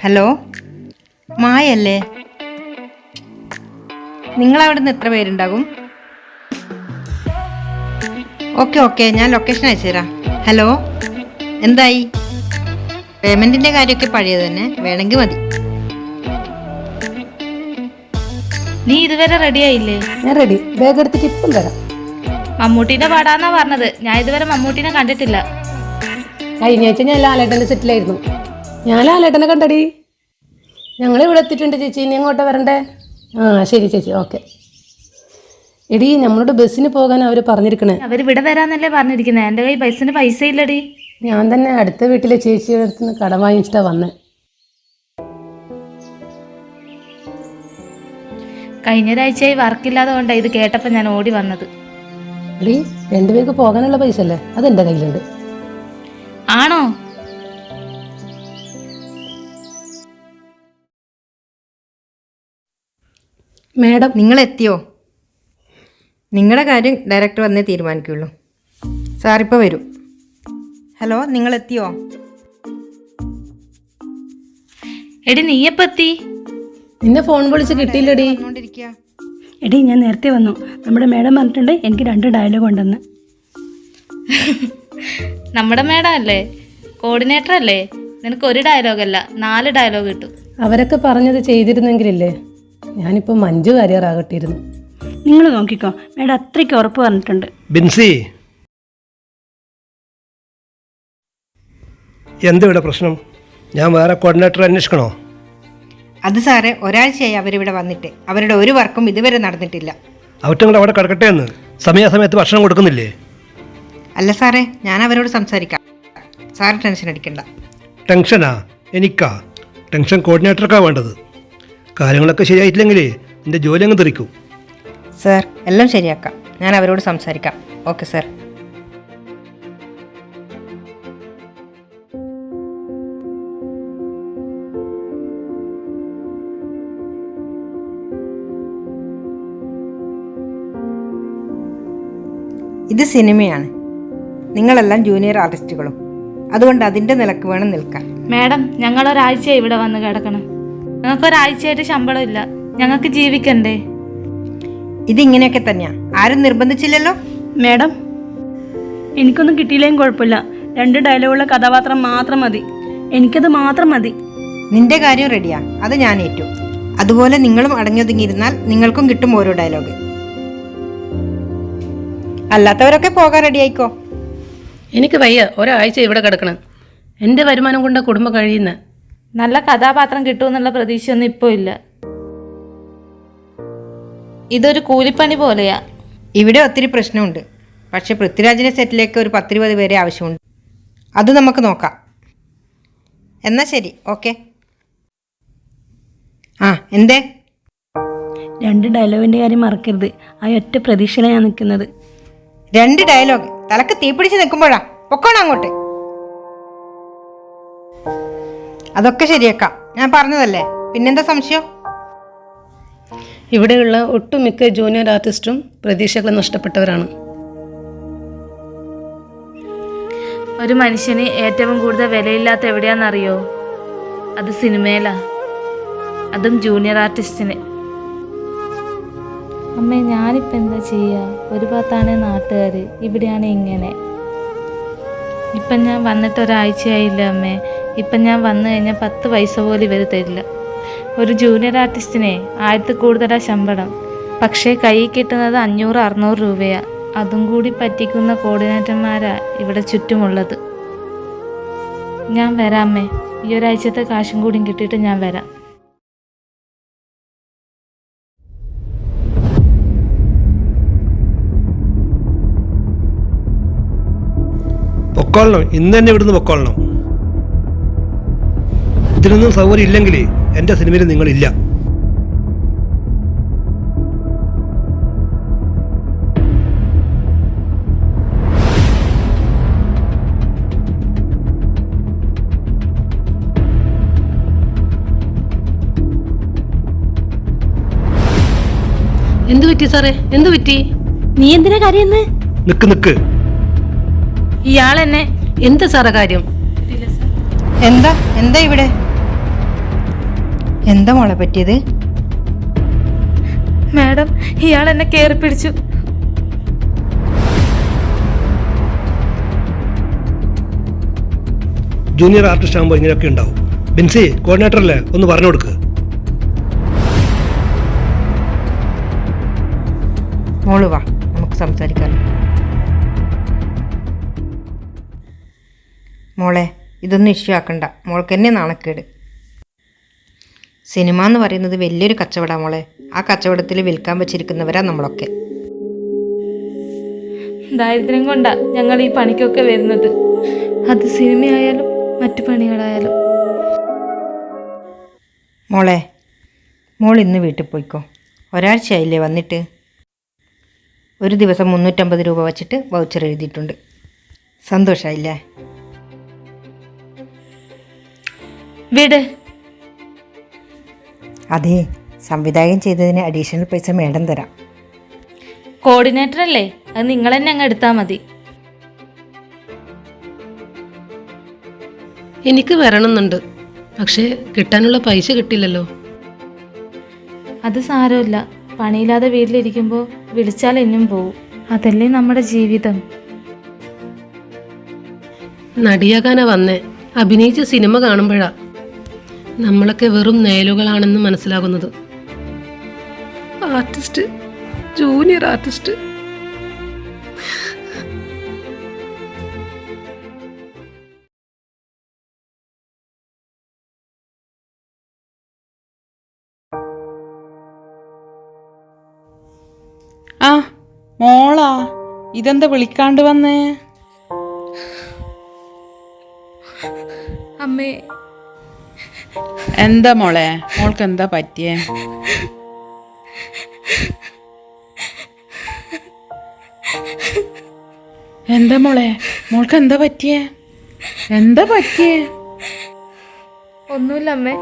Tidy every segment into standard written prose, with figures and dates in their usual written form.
Hello, മായല്ലേ? നിങ്ങളവിടെ നിന്ന് എത്ര പേരുണ്ടാകും? ഓക്കെ ഞാൻ ലൊക്കേഷൻ അയച്ചു തരാം. ഹലോ, എന്തായി? പേയ്മെൻറ്റിൻ്റെ കാര്യമൊക്കെ പഴയത് തന്നെ, വേണമെങ്കിൽ മതി. നീ ഇതുവരെ റെഡി ആയില്ലേ? ഞാൻ റെഡി, ബാഗ് എടുത്തിട്ട് ഇപ്പം തരാം. മമ്മൂട്ടിന്റെ പാടാന്നാ പറഞ്ഞത്. ഞാൻ ഇതുവരെ മമ്മൂട്ടിനെ കണ്ടിട്ടില്ല. കഴിഞ്ഞ ആഴ്ച ഞാൻ ലാലേട്ടൻ്റെ സെറ്റിലായിരുന്നു. ഞാൻ ലാലേട്ടനെ കണ്ടടി. ഞങ്ങൾ ഇവിടെ എത്തിയിട്ടുണ്ട് ചേച്ചി, ഇനി എങ്ങോട്ടാ വരണ്ടേ? ശരി ചേച്ചി, ഓക്കെ. എടി, നമ്മളോട് ബസ്സിന് പോകാൻ അവർ പറഞ്ഞിരിക്കണേ. അവരിവിടെ വരാന്നല്ലേ പറഞ്ഞിരിക്കുന്നത്. എൻ്റെ കയ്യിൽ ബസ്സിന് പൈസ ഇല്ലടി. ഞാൻ തന്നെ അടുത്ത വീട്ടിലെ ചേച്ചിയുടെ അടുത്ത് നിന്ന് കടം വാങ്ങിച്ചിട്ടാണ് വന്നത്. കഴിഞ്ഞ ഒരാഴ്ചയായി വർക്കില്ലാതെ കൊണ്ടാണ് ഇത് കേട്ടപ്പോൾ ഞാൻ ഓടി വന്നത്. എടി, രണ്ടുപേർക്ക് പോകാനുള്ള പൈസ അല്ലേ, അതെൻ്റെ കയ്യിലുണ്ട്. ആണോ? മാഡം, നിങ്ങളെത്തിയോ? നിങ്ങളുടെ കാര്യം ഡയറക്ടർ വന്നേ തീരുമാനിക്കുള്ളൂ. സാറിപ്പോൾ വരും. ഹലോ, നിങ്ങളെത്തിയോ? എടി, നീയപ്പോൾ എത്തി? നിന്നെ ഫോൺ വിളിച്ച് കിട്ടിയില്ലടി. എടി, ഞാൻ നേരത്തെ വന്നു. നമ്മുടെ മേഡം പറഞ്ഞിട്ടുണ്ട് എനിക്ക് 2 ഡയലോഗ് ഉണ്ടെന്ന്. നമ്മുടെ മേഡം അല്ലേ, കോർഡിനേറ്റർ അല്ലേ? നിനക്ക് 1 ഡയലോഗല്ല 4 ഡയലോഗ് കിട്ടും. അവരൊക്കെ പറഞ്ഞത് ചെയ്തിരുന്നെങ്കിലില്ലേ ഞാനിപ്പോൾ മഞ്ജു കാര്യറാകട്ടിരുന്നു. നിങ്ങൾ നോക്കിക്കോ, മേഡം അത്രയ്ക്ക് ഉറപ്പ് പറഞ്ഞിട്ടുണ്ട്. ബിൻസി, എന്തിവിടെ പ്രശ്നം? ഞാൻ വേറെ കോർഡിനേറ്റർ അന്വേഷിക്കണോ? അത് സാറേ, ഒരാഴ്ചയായി അവരിവിടെ വന്നിട്ട് അവരുടെ ഒരു വർക്കും ഇതുവരെ നടന്നിട്ടില്ല. അവറ്റങ്ങൾ അവിടെ കിടക്കട്ടെ എന്ന് സമയാസമയത്ത് ഭക്ഷണം കൊടുക്കുന്നില്ലേ? അല്ല സാറേ, ഞാൻ അവരോട് സംസാരിക്കാം. സാറ് ടെൻഷൻ അടിക്കണ്ട. ടെൻഷനാ? എനിക്കാ ടെൻഷൻ? കോർഡിനേറ്റർക്കാ വേണ്ടത്. കാര്യങ്ങളൊക്കെ ശരിയായിട്ടില്ലെങ്കിൽ എൻ്റെ ജോലി അങ്ങ് തെറിക്കും. സാർ, എല്ലാം ശരിയാക്കാം. ഞാൻ അവരോട് സംസാരിക്കാം. Okay sir. ഇത് സിനിമയാണ്. നിങ്ങളെല്ലാം ജൂനിയർ ആർട്ടിസ്റ്റുകളും. അതുകൊണ്ട് അതിൻ്റെ നിലക്ക് വേണം നിൽക്കാൻ. മേഡം, ഞങ്ങൾ ഒരാഴ്ചയായി ഇവിടെ വന്ന് കിടക്കണം. ഞങ്ങൾക്ക് ഒരാഴ്ചയായിട്ട് ശമ്പളം ഇല്ല. ഞങ്ങൾക്ക് ജീവിക്കണ്ടേ? ഇതിങ്ങനെയൊക്കെ തന്നെയാ. ആരും നിർബന്ധിച്ചില്ലല്ലോ. മേഡം, എനിക്കൊന്നും കിട്ടിയില്ലെങ്കിൽ കുഴപ്പമില്ല. 2 ഡയലോഗുള്ള കഥാപാത്രം മാത്രം മതി. എനിക്കത് മാത്രം മതി. നിന്റെ കാര്യം റെഡിയാ, അത് ഞാൻ ഏറ്റു. അതുപോലെ നിങ്ങളും അടങ്ങിയൊതുങ്ങിയിരുന്നാൽ നിങ്ങൾക്കും കിട്ടും ഓരോ ഡയലോഗ്. അല്ലാത്തവരൊക്കെ പോകാൻ റെഡി ആയിക്കോ. എനിക്ക് വയ്യ, ഒരാഴ്ച ഇവിടെ കിടക്കണം. എൻ്റെ വരുമാനം കൊണ്ട് കുടുംബം കഴിയുന്ന. നല്ല കഥാപാത്രം കിട്ടുമെന്നുള്ള പ്രതീക്ഷയൊന്നും ഇപ്പോൾ ഇല്ല. ഇതൊരു കൂലിപ്പണി പോലെയാ. ഇവിടെ ഒത്തിരി പ്രശ്നമുണ്ട്. പക്ഷെ പൃഥ്വിരാജിന്റെ സെറ്റിലേക്ക് ഒരു 10-20 പേരെ ആവശ്യമുണ്ട്. അത് നമുക്ക് നോക്കാം. എന്നാ ശരി, ഓക്കെ. എന്തേ? 2 ഡയലോഗിൻ്റെ കാര്യം മറക്കരുത്. ആ ഒറ്റ പ്രതീക്ഷയിലാണ് ഞാൻ നിൽക്കുന്നത്. 2 ഡയലോഗ് തലക്ക് തീപിടിച്ച് നിൽക്കുമ്പോഴാ പൊക്കോണം അങ്ങോട്ട്. അതൊക്കെ ശരിയാക്കാം. ഞാൻ പറഞ്ഞതല്ലേ, പിന്നെന്താ സംശയം? ഇവിടെയുള്ള ഒട്ടുമിക്ക ജൂനിയർ ആർട്ടിസ്റ്റും പ്രതീക്ഷകൾ നഷ്ടപ്പെട്ടവരാണ്. ഒരു മനുഷ്യന് ഏറ്റവും കൂടുതൽ വിലയില്ലാത്ത എവിടെയാണെന്നറിയോ? അത് സിനിമയിലാ. അതും ജൂനിയർ ആർട്ടിസ്റ്റിന്. അമ്മേ, ഞാനിപ്പോൾ എന്താ ചെയ്യുക? ഒരു ഭാഗത്താണേ നാട്ടുകാർ, ഇവിടെയാണ് ഇങ്ങനെ. ഇപ്പം ഞാൻ വന്നിട്ട് ഒരാഴ്ചയായില്ല അമ്മേ. ഇപ്പം ഞാൻ വന്നു കഴിഞ്ഞാൽ 10 പൈസ പോലും ഇവർ തരില്ല. ഒരു ജൂനിയർ ആർട്ടിസ്റ്റിനെ 1000 കൂടുതലാണ് ശമ്പളം. പക്ഷേ കയ്യിൽ കിട്ടുന്നത് 500-600 രൂപയാണ്. അതും കൂടി പറ്റിക്കുന്ന കോർഡിനേറ്റർമാരാ ഇവിടെ ചുറ്റുമുള്ളത്. ഞാൻ വരാം അമ്മേ. ഈ ഒരാഴ്ചത്തെ കാശും കൂടി കിട്ടിയിട്ട് ഞാൻ വരാം. പൊക്കോളണം, ഇന്ന് തന്നെ ഇവിടുന്ന് പൊക്കോളണം. ഇതിനൊന്നും സൗകര്യം ഇല്ലെങ്കിൽ എൻ്റെ സിനിമയിൽ നിങ്ങളില്ല. എന്തു പറ്റി സാറേ? എന്തു പറ്റി? നീ എന്തിനാ കരയുന്നേ? നിക്ക്. ഇയാളെന്നെ എന്താ സാറേ കാര്യം? എന്താ ഇവിടെ? എന്താ മോളെ പറ്റിയത്? മാഡം, ഇയാൾ എന്നെ കയറി പിടിച്ചു. ജൂനിയർ ആർട്ടിസ്റ്റ് ആകുമ്പോൾ ഇങ്ങനെയൊക്കെ ഉണ്ടാവും. ബിൻസി കോർഡിനേറ്റർ അല്ലേ, ഒന്ന് പറഞ്ഞു കൊടുക്ക്. മോള് വാ, നമുക്ക് സംസാരിക്കാമല്ലോ. മോളെ, ഇതൊന്നും ഇഷ്യൂ ആക്കണ്ട. മോൾക്ക് എന്നെ നാണക്കേട്. സിനിമ എന്ന് പറയുന്നത് വലിയൊരു കച്ചവടമാണ് മോളെ. ആ കച്ചവടത്തിൽ വിൽക്കാൻ വെച്ചിരിക്കുന്നവരാ നമ്മളൊക്കെ. ദാരിദ്ര്യം കൊണ്ടാ ഞങ്ങൾ ഈ പണിക്കൊക്കെ വരുന്നത്. അത് സിനിമയായാലും മറ്റു പണികളായാലും. മോളെ, മോൾ ഇന്ന് വീട്ടിൽ പോയിക്കോ. ഒരാഴ്ചയായില്ലേ വന്നിട്ട്. ഒരു ദിവസം 350 രൂപ വച്ചിട്ട് വൗച്ചർ എഴുതിയിട്ടുണ്ട്. സന്തോഷമായില്ലേ? വീട് അതെ, സംവിധായകൻ ചെയ്തതിന് അഡീഷണൽ പൈസ മേഡം തരാം. കോർഡിനേറ്റർ അല്ലേ, അത് നിങ്ങൾ തന്നെ അങ്ങ് എടുത്താൽ മതി. എനിക്ക് വരണമെന്നുണ്ട്, പക്ഷേ കിട്ടാനുള്ള പൈസ കിട്ടില്ലല്ലോ. അത് സാരമില്ല. പണിയില്ലാതെ വീട്ടിലിരിക്കുമ്പോൾ വിളിച്ചാൽ എന്നും പോവും. അതല്ലേ നമ്മുടെ ജീവിതം. നടിയാകാനാ വന്നേ. അഭിനയിച്ച സിനിമ കാണുമ്പോഴാ നമ്മളൊക്കെ വെറും നേലുകളാണെന്ന് മനസ്സിലാകുന്നത്. Artist, junior artist. ആ മോളാ, ഇതെന്താ വിളിക്കാണ്ട് വന്നേ? അമ്മേ, എന്താ മോളെ, മോൾക്ക് എന്താ പറ്റിയേ? എന്താ മോളെ, മോൾക്ക് എന്താ പറ്റിയേ? എന്താ പറ്റിയേ? ഒന്നുമില്ല അമ്മേ,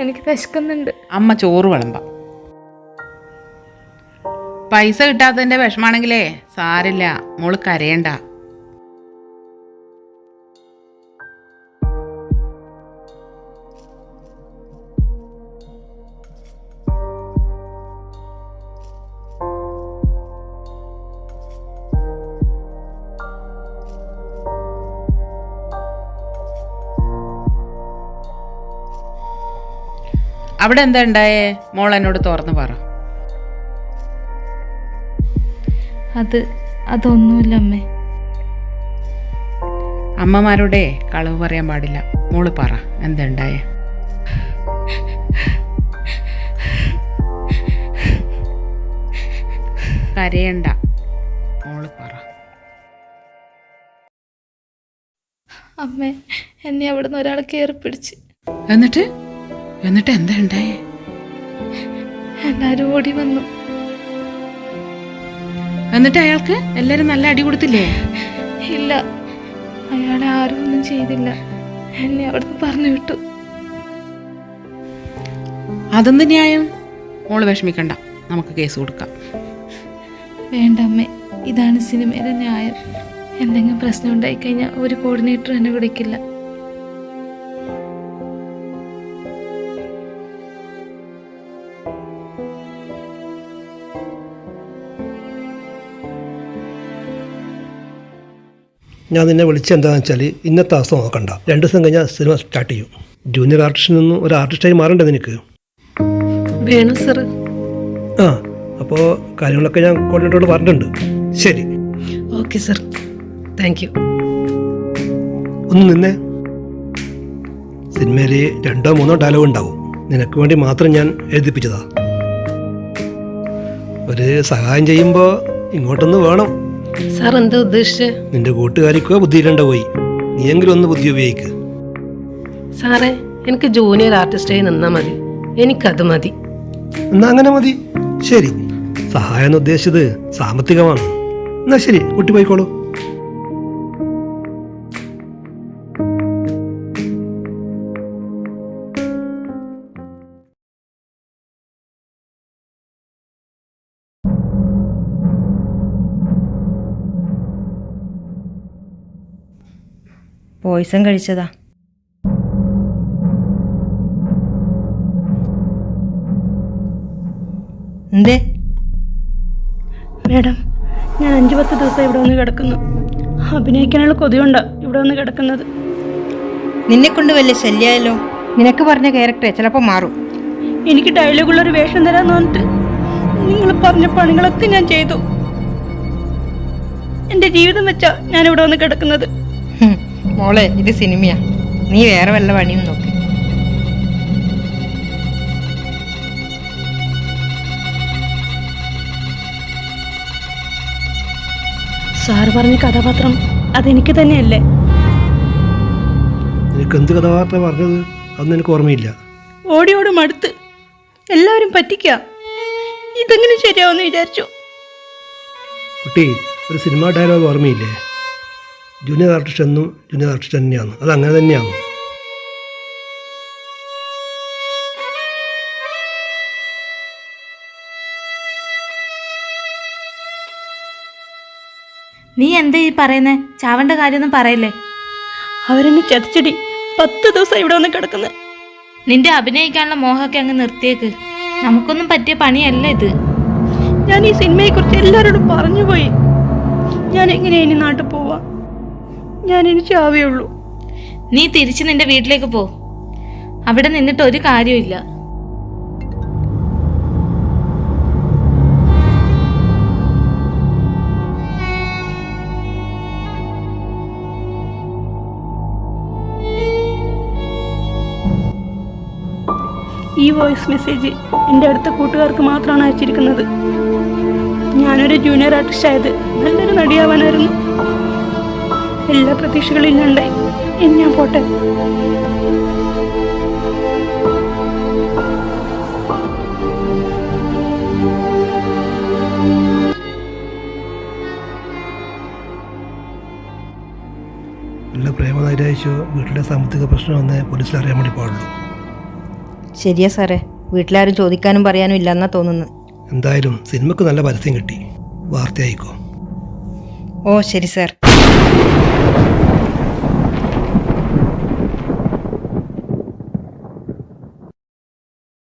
എനിക്ക് വിശക്കുന്നുണ്ട്. അമ്മ ചോറ് വിളമ്പാം. പൈസ കിട്ടാത്തതിന്റെ വിഷമാണെങ്കിലേ സാരില്ല, മോള് കരയണ്ട. അവിടെ എന്താ ഉണ്ടായേ? മോൾ എന്നോട് തുറന്നു പറ. അതൊന്നുമില്ല അമ്മേ. അമ്മമാരുടെ കളവ് പറയാൻ പാടില്ല. മോള് പറ, എന്താ ഉണ്ടായേ? കരയണ്ട, മോള് പറ. അമ്മേ, എന്നെ അവിടുന്ന് ഒരാൾ കയറി പിടിച്ച്. എന്നിട്ട് എന്താ ഉണ്ടായേ? എല്ലാരും ഓടി വന്നു. എന്നിട്ട് അയാൾക്ക് എല്ലാരും നല്ല അടി കൊടുത്തില്ലേ? ഇല്ല, അയാളെ ആരും ഒന്നും ചെയ്തില്ല. എന്നെ അവിടുന്ന് പറഞ്ഞു വിട്ടു. അതെന്ത് ന്യായം? മോള് വിഷമിക്കണ്ട, നമുക്ക് കേസ് കൊടുക്കാം. വേണ്ട അമ്മേ, ഇതാണ് സിനിമയിലെ ന്യായം. എന്തെങ്കിലും പ്രശ്നം ഉണ്ടായിക്കഴിഞ്ഞാൽ ഒരു കോർഡിനേറ്റർ എന്നെ വിളിക്കില്ല. ഞാൻ നിന്നെ വിളിച്ചെന്താണെന്ന് വെച്ചാൽ ഇന്നത്തെ അവസ്ഥ നോക്കണ്ട. 2 ദിവസം കഴിഞ്ഞാൽ സിനിമ സ്റ്റാർട്ട് ചെയ്യും. ജൂനിയർ ആർട്ടിസ്റ്റിൽ നിന്നും ഒരു ആർട്ടിസ്റ്റായി മാറണ്ടേ നിനക്ക്? വേണം സർ. ആ, അപ്പോൾ കാര്യങ്ങളൊക്കെ ഞാൻ കോർഡിനേറ്ററോട് പറഞ്ഞിട്ടുണ്ട്. ശരി, ഓക്കെ സർ, താങ്ക് യു. ഒന്ന് നിന്നേ. സിനിമയിൽ 2 3 ഡയലോഗ് ഉണ്ടാവും. നിനക്ക് വേണ്ടി മാത്രം ഞാൻ എഴുതിപ്പിച്ചതാ. ഒരു സഹായം ചെയ്യുമ്പോൾ ഇങ്ങോട്ടൊന്ന് വേണം. സാർ എന്താ ഉദ്ദേശിച്ചത്? നിന്റെ കൂട്ടുകാരിക്കോ ബുദ്ധിയില്ലണ്ട പോയി. നീയെങ്കിലും ഒന്ന് ബുദ്ധി ഉപയോഗിക്ക്. സാറേ, എനിക്ക് ജൂനിയർ ആർട്ടിസ്റ്റായി നിന്നാൽ മതി. എനിക്കത് മതി. എന്നാ അങ്ങനെ മതി. ശരി, സഹായം എന്ന് ഉദ്ദേശിച്ചത് സാമ്പത്തികമാണ്. എന്നാ ശരി, കുട്ടി പോയിക്കോളൂ. പോയിസൺ കഴിച്ചതാ. എന്തേ? മാഡം, ഞാൻ 5-10 ദിവസം ഇവിടെ വന്ന് കിടക്കുന്നു. അഭിനയിക്കാനുള്ള കൊതിയുണ്ടാ ഇവിടെ വന്ന് കിടക്കുന്നത്. നിന്നെ കൊണ്ട് വലിയ ശല്യമായല്ലോ. നിനക്ക് പറഞ്ഞ ക്യാരക്ടറെ ചിലപ്പോൾ മാറും. എനിക്ക് ഡയലോഗുള്ളൊരു വേഷം തരാമെന്ന് പറഞ്ഞിട്ട് നിങ്ങൾ പറഞ്ഞ പണികളൊക്കെ ഞാൻ ചെയ്തു. എൻ്റെ ജീവിതം വെച്ചാ ഞാൻ ഇവിടെ വന്ന് കിടക്കുന്നത്. മോളെ, ഇത് സിനിമയാ. നീ വേറെ വല്ല പണിയും നോക്ക്. സാറ് പറഞ്ഞ കഥാപാത്രം അതെനിക്ക് തന്നെയല്ലേ? നിനക്ക് എന്ത് കഥാപാത്രം പറഞ്ഞത് അതൊന്നും എനിക്ക് ഓർമ്മയില്ല. ഓടി മടുത്ത് എല്ലാവരും പറ്റിക്കുക. ഇതെങ്ങനെ ശരിയാവുമെന്ന് വിചാരിച്ചു. കുട്ടി, ഒരു സിനിമ ഡയലോഗ് ഓർമ്മയില്ലേ? ജൂനിയർ ആർട്ടിസ്റ്റ് എന്നും ജൂനിയർ ആർട്ടിസ്റ്റ് തന്നെയാണ്. അത് അങ്ങനെ തന്നെയാണ്. നീ എന്താ ഈ പറയുന്നേ? ചാവണ്ട കാര്യമൊന്നും പറയല്ലേ. അവരെന്നെ ചതിച്ചടി. 10 ദിവസം ഇവിടെ വന്ന് കിടക്കുന്നത്. നിന്റെ അഭിനയിക്കാനുള്ള മോഹമൊക്കെ അങ്ങ് നിർത്തിയേക്ക്. നമുക്കൊന്നും പറ്റിയ പണിയല്ല ഇത്. ഞാൻ ഈ സിനിമയെക്കുറിച്ച് എല്ലാവരോടും പറഞ്ഞുപോയി. ഞാൻ എങ്ങനെയാ ഇനി നാട്ടിൽ പോവാ? ഞാൻ ഇനി ചാവേയുള്ളൂ. നീ തിരിച്ച് നിന്റെ വീട്ടിലേക്ക് പോ. അവിടെ നിന്നിട്ട് ഒരു കാര്യമില്ല. ഈ വോയിസ് മെസ്സേജ് എൻ്റെ അടുത്ത കൂട്ടുകാർക്ക് മാത്രമാണ് അയച്ചിരിക്കുന്നത്. ഞാനൊരു ജൂനിയർ ആർട്ടിസ്റ്റ് ആയത് നല്ലൊരു നടിയാവാനായിരുന്നു. എല്ലാ പ്രതീക്ഷകളും ഇല്ലാണ്ടായി. ഇനി ഞാൻ പോട്ടെ. നല്ല പ്രേമനൈരാശ്യോ വീട്ടിലെ സാമ്പത്തിക പ്രശ്നം വന്ന് പോലീസിൽ അറിയാൻ വേണ്ടി പാടുള്ളൂ. ശരിയാ സാറേ, വീട്ടിലാരും ചോദിക്കാനും പറയാനും ഇല്ലെന്നാ തോന്നുന്നു. എന്തായാലും സിനിമക്ക് നല്ല പരസ്യം കിട്ടി. വാർത്തയായിക്കോ. ഓ ശരി സാർ.